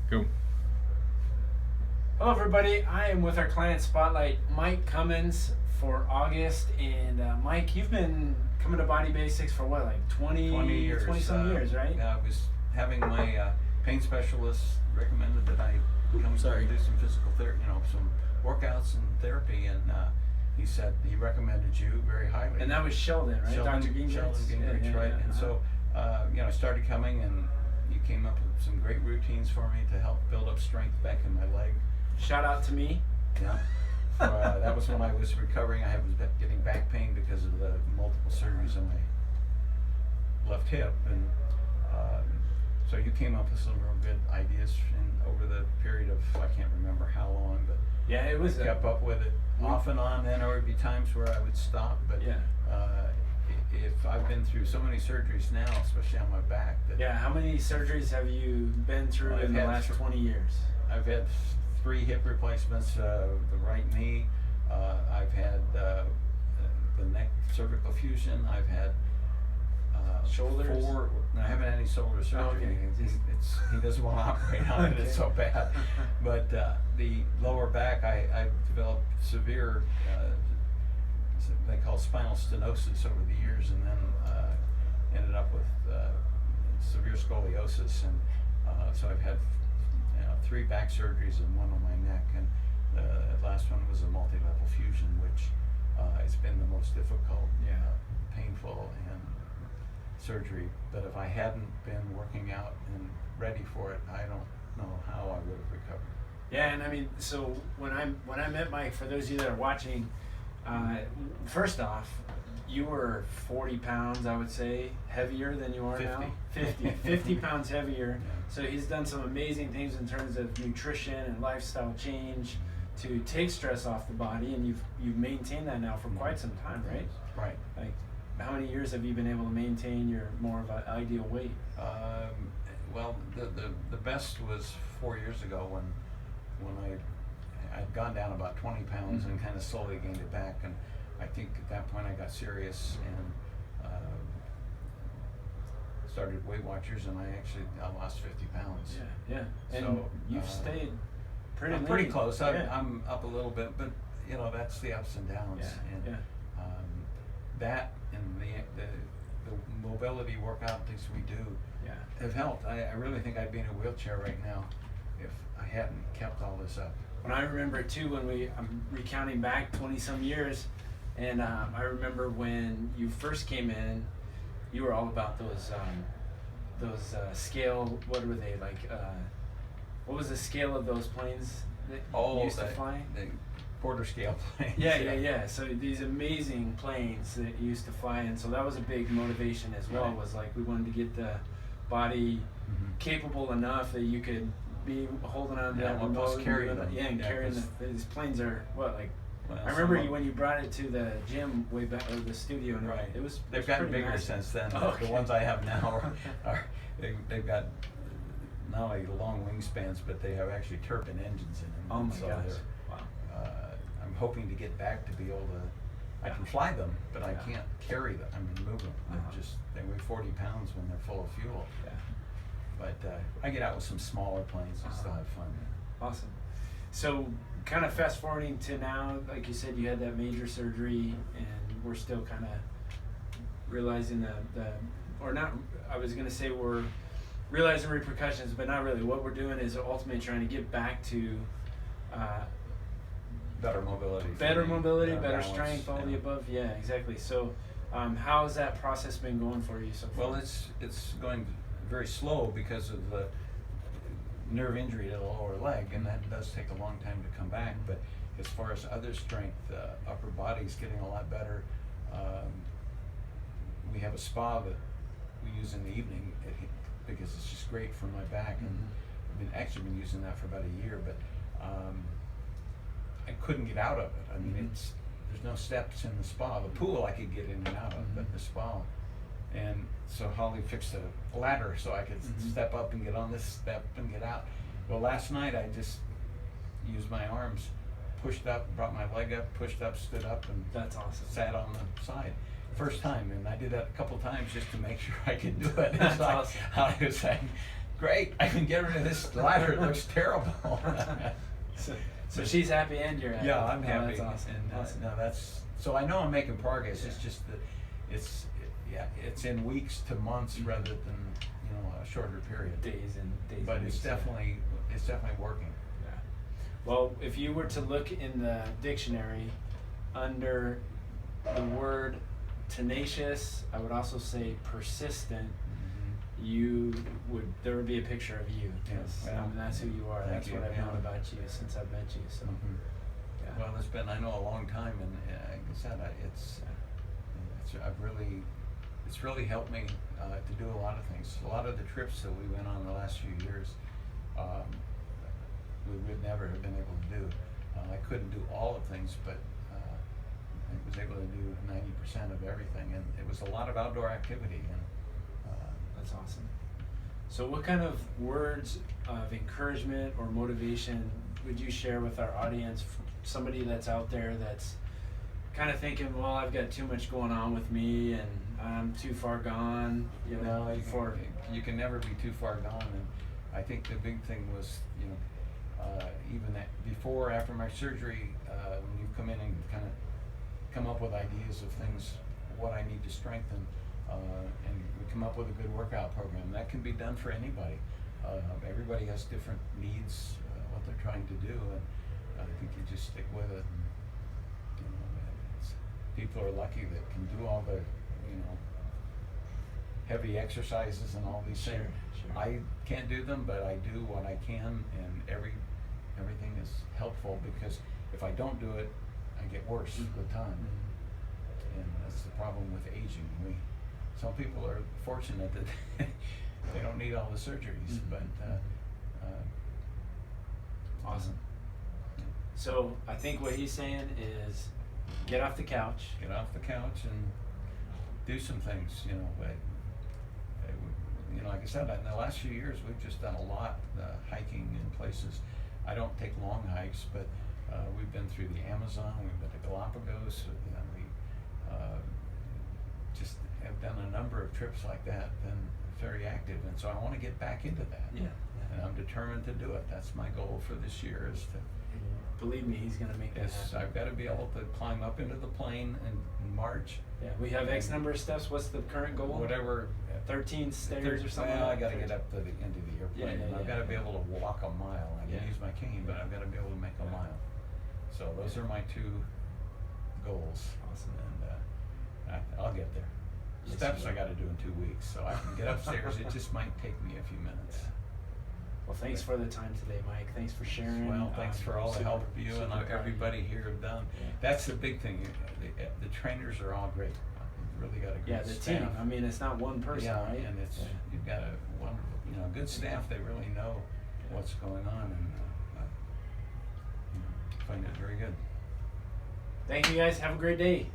Go. Hello everybody, I am with our client spotlight, Mike Cummins, for August. And Mike, you've been coming to Body Basics for what, like 20 years. 20 some years, right? I was having my pain specialist recommended that I come do some physical therapy, some workouts and therapy, and he said he recommended you very highly. And that was Sheldon, right? Dr. Gingrich? Sheldon Gingrich, right? And so, I started coming, and you came up with some great routines for me to help build up strength back in my leg. Shout out to me. Yeah. That was when I was recovering. I was getting back pain because of the multiple surgeries on my left hip, and so you came up with some real good ideas over the period of, I can't remember how long, but yeah, it was. I kept up with it off and on. Then there would be times where I would stop, but if I've been through so many surgeries now, especially on my back. How many surgeries have you been through in the last 20 years? I've had 3 hip replacements, the right knee. I've had the neck cervical fusion. I've had shoulders. 4. No, I haven't had any shoulder surgery. He doesn't want to operate on it. It's so bad. But the lower back, I developed severe, they call spinal stenosis over the years, and then ended up with severe scoliosis, and so I've had 3 back surgeries and 1 on my neck, and the last one was a multi-level fusion, which has been the most difficult, painful, and surgery. But if I hadn't been working out and ready for it, I don't know how I would have recovered. Yeah, and I mean, so when I met Mike, for those of you that are watching, first off, you were 40 pounds, I would say, heavier than you are 50. now. 50 pounds heavier. Yeah. So he's done some amazing things in terms of nutrition and lifestyle change to take stress off the body, and you've maintained that now for quite some time, right? Right. Like, how many years have you been able to maintain your more of an ideal weight? Well, the best was 4 years ago when I'd gone down about 20 pounds and kind of slowly gained it back, and I think at that point I got serious and started Weight Watchers, and I lost 50 pounds. Yeah. And so you've stayed pretty pretty close. Yeah. I'm up a little bit, but that's the ups and downs. That and the mobility workout things we do have helped. I really think I'd be in a wheelchair right now if I hadn't kept all this up. When I remember too, I'm recounting back 20 some years, and I remember when you first came in, you were all about those scale. What were they like? What was the scale of those planes that you used to fly? The quarter scale planes. Yeah. So these amazing planes that you used to fly, and so that was a big motivation as well. Right. Was like we wanted to get the body capable enough that you could be holding on to that remote, carry them. Carrying these planes are what. Well, I remember when you brought it to the gym way back, or the studio, and right. They've gotten bigger massive since then. The ones I have now they've got not only long wingspans, but they have actually turbine engines in them. Oh my gosh! Wow. I'm hoping to get back to be able to. I can fly them, but I can't carry them. I mean, move them. They weigh 40 pounds when they're full of fuel. Yeah. But I get out with some smaller planes and still have fun. Awesome. So, kind of fast forwarding to now, like you said, you had that major surgery, and we're still kind of realizing I was going to say we're realizing repercussions, but not really. What we're doing is ultimately trying to get back to better mobility. Better strength, all the above. Yeah, exactly. So, how has that process been going for you so far? Well, it's going very slow because of the nerve injury to the lower leg, and that does take a long time to come back. But as far as other strength, upper body's getting a lot better. We have a spa that we use in the evening because it's just great for my back, and I've been using that for about a year. But I couldn't get out of it. I mean, there's no steps in the spa. The pool I could get in and out of, but the spa. And so Holly fixed a ladder so I could step up and get on this step and get out. Well, last night I just used my arms, pushed up, brought my leg up, pushed up, stood up, and that's awesome. Sat on the side. First time, and I did that a couple times just to make sure I could do it. That's awesome. I was saying, great, I can get rid of this ladder, it looks terrible. So she's happy and you're happy. Yeah, I'm Oh, happy. that's awesome. And Awesome. no, that's, so I know I'm making progress. Yeah. It's just that it's in weeks to months rather than, you know, a shorter period. Days and days. But and it's weeks, yeah. definitely working. Yeah. Well, if you were to look in the dictionary under the word tenacious, I would also say persistent. There would be a picture of you. Yes. Yeah. I mean, that's who you are. Thank That's you. what I've Yeah. known about you since I've met you. So, Mhm. yeah. Well, it's been, I know, a long time, and like I said, it's really helped me to do a lot of things. A lot of the trips that we went on the last few years, we would never have been able to do. I couldn't do all of things, but I was able to do 90% of everything, and it was a lot of outdoor activity. And That's awesome. So what kind of words of encouragement or motivation would you share with our audience, somebody that's out there that's kind of thinking, well, I've got too much going on with me and I'm too far gone, you know, you can never be too far gone. And I think the big thing was, you know, even that before, after my surgery, when you come in and kind of come up with ideas of things, what I need to strengthen, and we come up with a good workout program. That can be done for anybody. Everybody has different needs, what they're trying to do, and I think you just stick with it. And, you know, people are lucky that can do all the, you know, heavy exercises and all these things. Sure. I can't do them, but I do what I can, and everything is helpful, because if I don't do it, I get worse with time. Mm-hmm. And that's the problem with aging. Some people are fortunate that they don't need all the surgeries, Mm-hmm. but Awesome. So I think what he's saying is get off the couch. get off the couch and do some things, you know. You know, like I said, in the last few years, we've just done a lot hiking in places. I don't take long hikes, but we've been through the Amazon, we've been to Galapagos, you know, we just have done a number of trips like that, and very active, and so I want to get back into that. Yeah. And I'm determined to do it. That's my goal for this year, is to, Believe me, he's gonna make that happen. I've got to be able to climb up into the plane in March. Yeah, we have X number of steps. What's the current goal? Whatever. 13 stairs or something. Well, I like got to that? get up to the end of the airplane, Yeah, and I've yeah. got to be able to walk a mile. I can Yeah. use my cane, but I've got to be able to make a mile. So those are my two goals. Awesome. And I'll get there. Yes, Steps you I will. got to do in 2 weeks, so I can get upstairs. It just might take me a few minutes. Well, thanks for the time today, Mike. Thanks for sharing. Well, thanks for all the help you and super proud of everybody here have done. Yeah. That's the big thing. The trainers are all great. You've really got a great Yeah, the staff. team. I mean, it's not one person, Yeah, right? and it's you've got a wonderful, you know, good staff. They really know what's going on, and you know, find it very good. Thank you, guys. Have a great day.